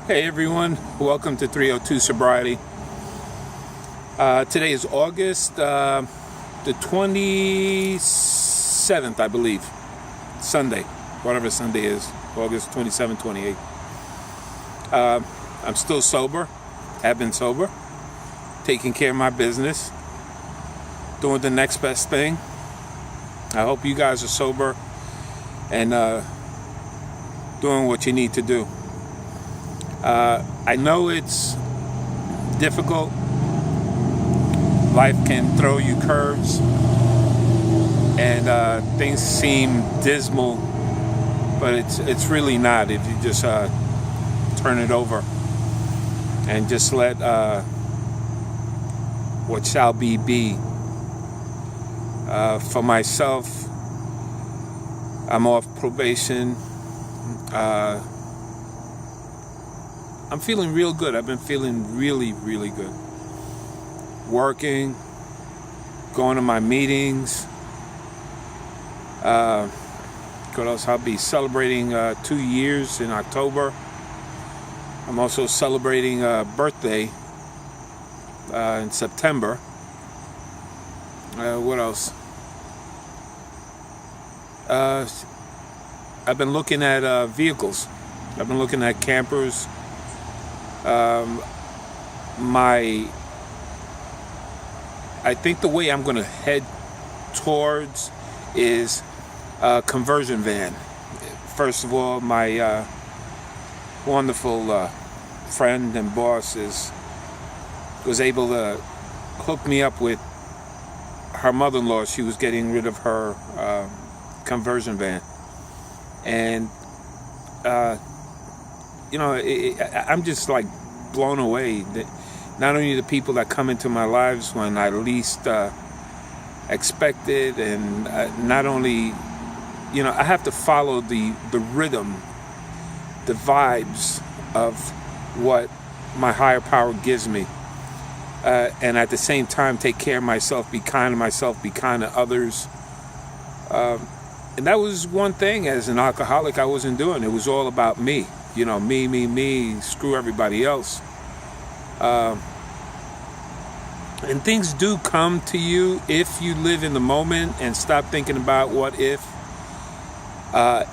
Hey everyone, welcome to 302 Sobriety. Today is August the 27th, I believe. Sunday, whatever Sunday is, August 27th, 28th. I'm still sober, have been sober, taking care of my business, doing the next best thing. I hope you guys are sober and doing what you need to do. I know it's difficult. Life can throw you curves, and things seem dismal, but it's really not if you just turn it over and just let what shall be. For myself, I'm off probation. I'm feeling real good. I've been feeling really, really good. Working, going to my meetings. What else? I'll be celebrating 2 years in October. I'm also celebrating a birthday in September. What else? I've been looking at vehicles. I've been looking at campers. I think the way I'm going to head towards is a conversion van. First of all, my wonderful friend and boss was able to hook me up with her mother-in-law. She was getting rid of her conversion van, and I'm just like blown away that not only the people that come into my lives when I least expected, and not only, I have to follow the rhythm, the vibes of what my higher power gives me, and at the same time take care of myself, be kind to myself, be kind to others. And that was one thing as an alcoholic I wasn't doing. It was all about me. Me, screw everybody else. And things do come to you if you live in the moment and stop thinking about what if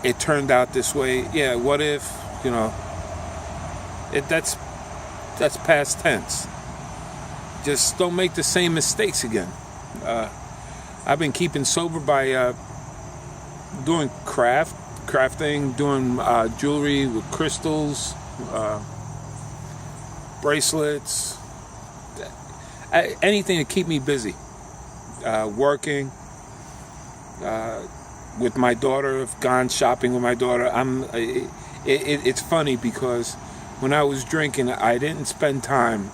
it turned out this way. Yeah, what if, that's past tense. Just don't make the same mistakes again. I've been keeping sober by doing crafting, doing jewelry with crystals, bracelets, anything to keep me busy. Working with my daughter. I've gone shopping with my daughter. It's funny because when I was drinking, I didn't spend time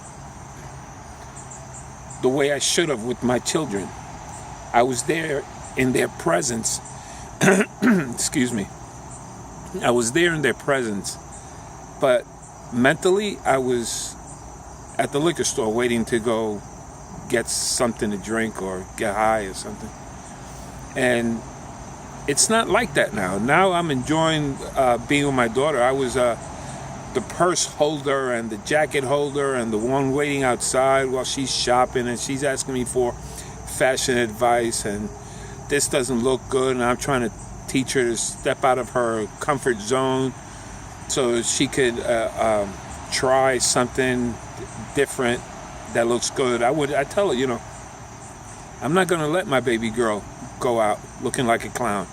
the way I should have with my children. I was there in their presence. Excuse me. I was there in their presence, but mentally I was at the liquor store waiting to go get something to drink or get high or something. And it's not like that now. Now I'm enjoying being with my daughter. I was the purse holder and the jacket holder and the one waiting outside while she's shopping, and she's asking me for fashion advice, and this doesn't look good, and I'm trying to teach her to step out of her comfort zone so she could try something different that looks good. I tell her, I'm not going to let my baby girl go out looking like a clown.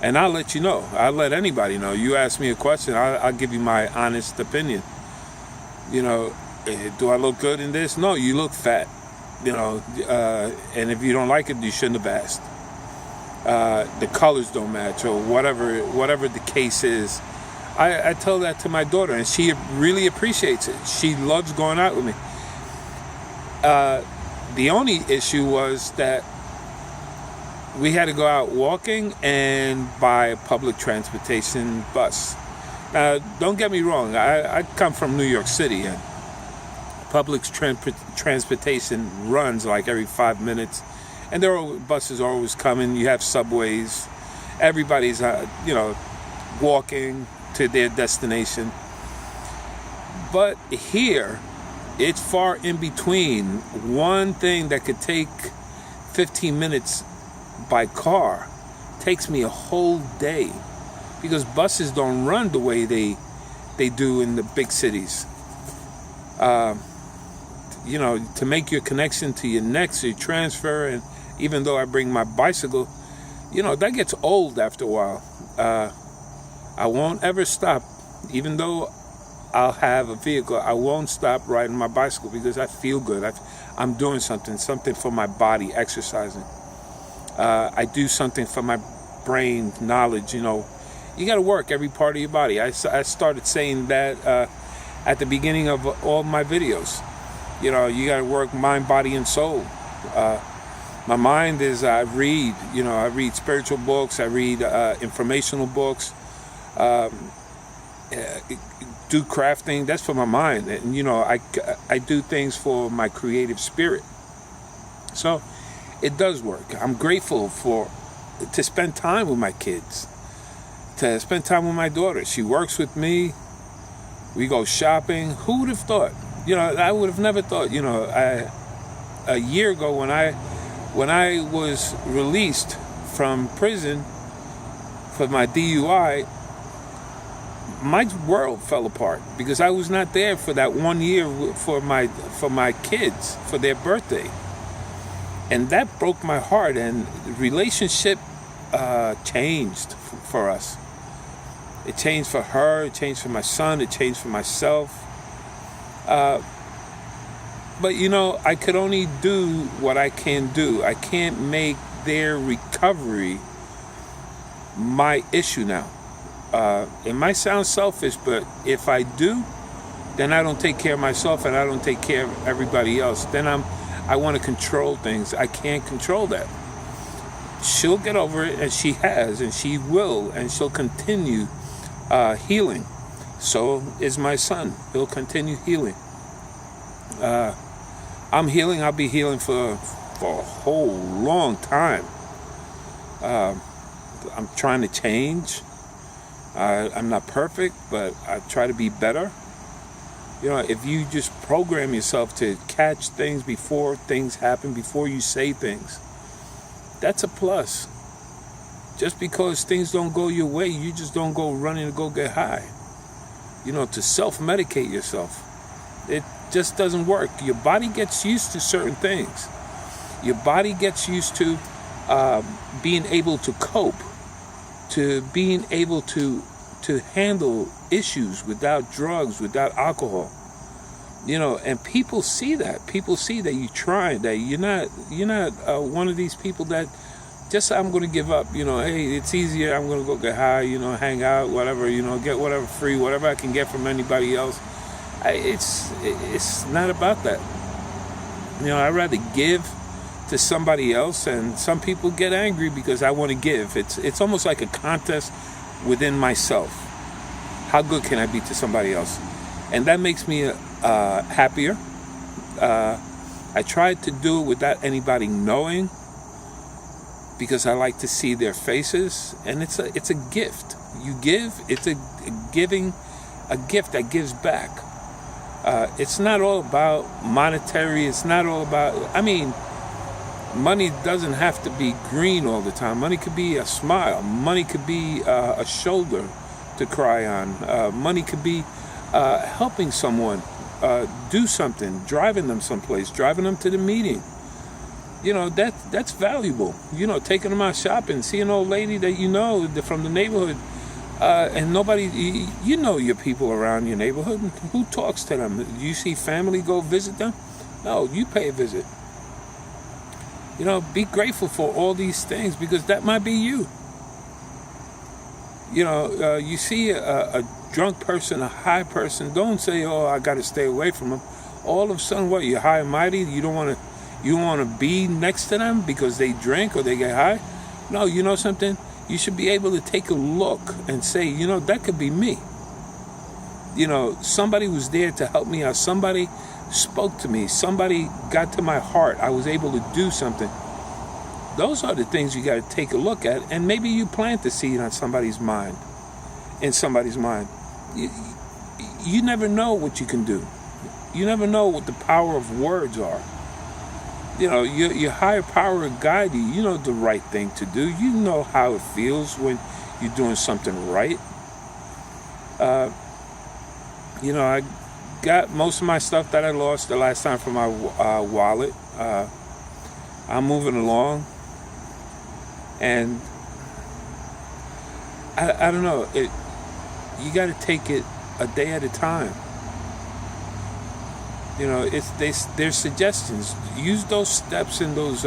And I'll let you know. I'll let anybody know. You ask me a question, I'll give you my honest opinion. Do I look good in this? No, you look fat. And if you don't like it, you shouldn't have asked. The colors don't match, or whatever the case is. I tell that to my daughter, and she really appreciates it. She loves going out with me. The only issue was that we had to go out walking and by a public transportation bus. Now, don't get me wrong. I come from New York City, and public transportation runs like every 5 minutes. And buses are always coming. You have subways. Everybody's, walking to their destination. But here, it's far in between. One thing that could take 15 minutes by car takes me a whole day, because buses don't run the way they do in the big cities. To make your connection to your next, your transfer, and even though I bring my bicycle, that gets old after a while. I won't ever stop, even though I'll have a vehicle, I won't stop riding my bicycle, because I feel good. I'm doing something for my body, exercising. I do something for my brain, knowledge. You got to work every part of your body. I started saying that at the beginning of all my videos. You got to work mind, body, and soul. My mind is, I read spiritual books, I read informational books, do crafting. That's for my mind. And, I do things for my creative spirit. So it does work. I'm grateful to spend time with my kids, to spend time with my daughter. She works with me. We go shopping. Who would have thought? I would have never thought. A year ago when I was released from prison for my DUI, my world fell apart, because I was not there for that 1 year for my kids, for their birthday. And that broke my heart, and the relationship changed for us. It changed for her, it changed for my son, it changed for myself. But I could only do what I can do. I can't make their recovery my issue now. It might sound selfish, but if I do, then I don't take care of myself, and I don't take care of everybody else. Then I want to control things. I can't control that. She'll get over it, and she has, and she will, and she'll continue healing. So is my son. He'll continue healing. I'm healing. I'll be healing for a whole long time. I'm trying to change. I'm not perfect, but I try to be better. If you just program yourself to catch things before things happen, before you say things, that's a plus. Just because things don't go your way, you just don't go running to go get high. To self-medicate yourself, it just doesn't work. Your body gets used to certain things. Your body gets used to being able to cope, to being able to handle issues without drugs, without alcohol. And people see that. People see that you try, that you're not one of these people that just, I'm going to give up. Hey, it's easier. I'm going to go get high, hang out, whatever, get whatever free, whatever I can get from anybody else. It's not about that. I'd rather give to somebody else, and some people get angry because I want to give. It's almost like a contest within myself. How good can I be to somebody else? And that makes me happier. I tried to do it without anybody knowing, because I like to see their faces, and it's a gift. You give, it's a gift that gives back. It's not all about monetary. It's not all about, money doesn't have to be green all the time. Money could be a smile. Money could be a shoulder to cry on. Money could be helping someone do something, driving them someplace, driving them to the meeting. That's valuable. Taking them out shopping, seeing an old lady that from the neighborhood, and nobody, your people around your neighborhood. Who talks to them? Do you see family go visit them? No, you pay a visit. Be grateful for all these things, because that might be you. You see a drunk person, a high person, don't say, oh, I got to stay away from them. All of a sudden, what, you're high and mighty? You don't want to be next to them because they drink or they get high? No, you know something? You should be able to take a look and say, that could be me. Somebody was there to help me out. Somebody spoke to me. Somebody got to my heart. I was able to do something. Those are the things you got to take a look at, and maybe you plant the seed on somebody's mind, in somebody's mind. you never know what you can do. You never know what the power of words are. You know, your higher power will guide you. You know the right thing to do. You know how it feels when you're doing something right. You know, I got most of my stuff that I lost the last time from my wallet. I'm moving along, and I don't know. You got to take it a day at a time. You know, there's suggestions. Use those steps in those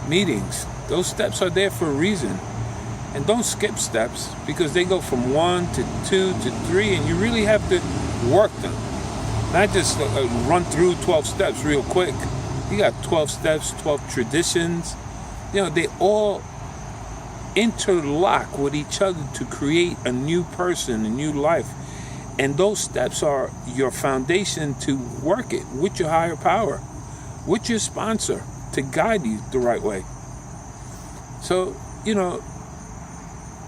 meetings. Those steps are there for a reason. And don't skip steps, because they go from 1 to 2 to 3, and you really have to work them. Not just run through 12 steps real quick. You got 12 steps, 12 traditions. You know, they all interlock with each other to create a new person, a new life. And those steps are your foundation to work it with your higher power, with your sponsor, to guide you the right way. So, you know,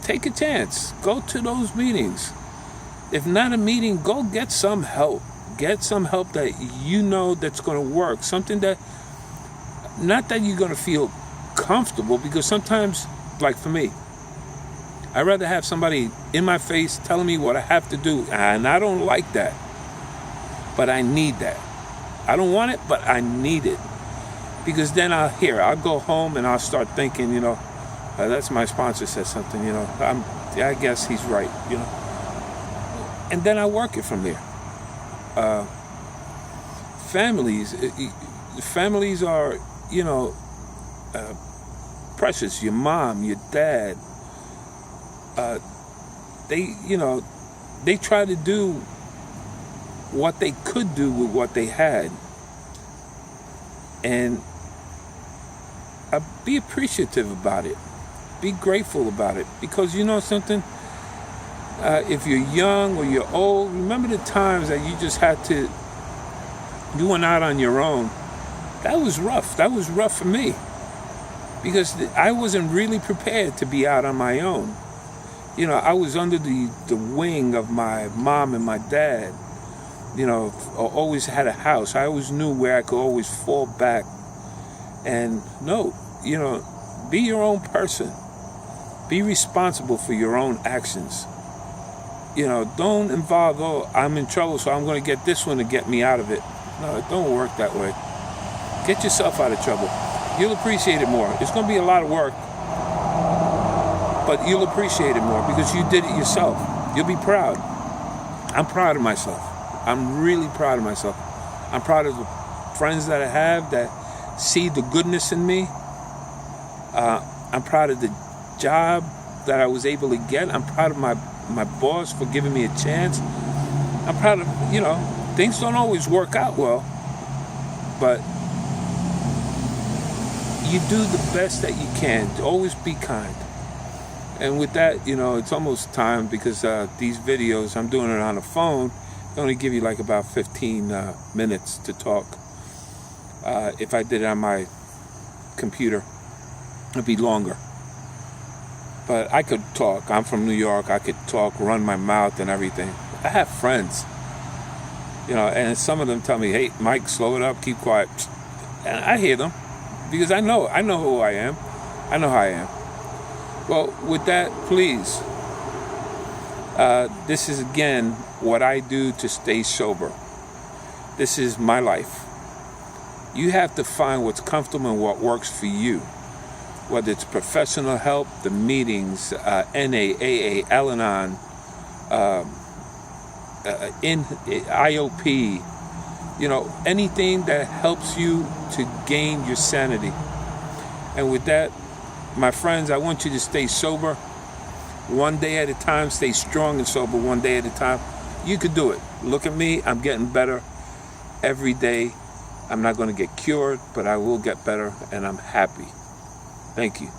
take a chance. Go to those meetings. If not a meeting, go get some help. Get some help that you know that's going to work. Something that, not that you're going to feel comfortable, because sometimes, like for me, I'd rather have somebody in my face telling me what I have to do, and I don't like that. But I need that. I don't want it, but I need it. Because then I'll go home and I'll start thinking, you know, that's my sponsor said something, you know, I guess he's right, you know. And then I work it from there. Families are, you know, precious. Your mom, your dad, they try to do what they could do with what they had. And be appreciative about it. Be grateful about it. Because you know something? If you're young or you're old, remember the times that you just had to, you went out on your own. That was rough. That was rough for me. Because I wasn't really prepared to be out on my own. You know, I was under the wing of my mom and my dad. You know, always had a house. I always knew where I could always fall back. And no, you know, be your own person. Be responsible for your own actions. You know, don't involve, oh, I'm in trouble, so I'm going to get this one to get me out of it. No, it don't work that way. Get yourself out of trouble. You'll appreciate it more. It's going to be a lot of work, but you'll appreciate it more because you did it yourself. You'll be proud. I'm proud of myself. I'm really proud of myself. I'm proud of the friends that I have that see the goodness in me. I'm proud of the job that I was able to get. I'm proud of my boss for giving me a chance. I'm proud of, you know, things don't always work out well, but you do the best that you can. Always be kind. And with that, you know, it's almost time because these videos, I'm doing it on a phone. They only give you like about 15 minutes to talk. If I did it on my computer, it'd be longer. But I could talk. I'm from New York. I could talk, run my mouth and everything. I have friends, you know, and some of them tell me, hey, Mike, slow it up, keep quiet. And I hear them because I know who I am. I know how I am. Well, with that, please, this is again what I do to stay sober. This is my life. You have to find what's comfortable and what works for you. Whether it's professional help, the meetings, NA, AA, Al-Anon, IOP, you know, anything that helps you to gain your sanity. And with that, my friends, I want you to stay sober one day at a time. Stay strong and sober one day at a time. You could do it. Look at me. I'm getting better every day. I'm not going to get cured, but I will get better, and I'm happy. Thank you.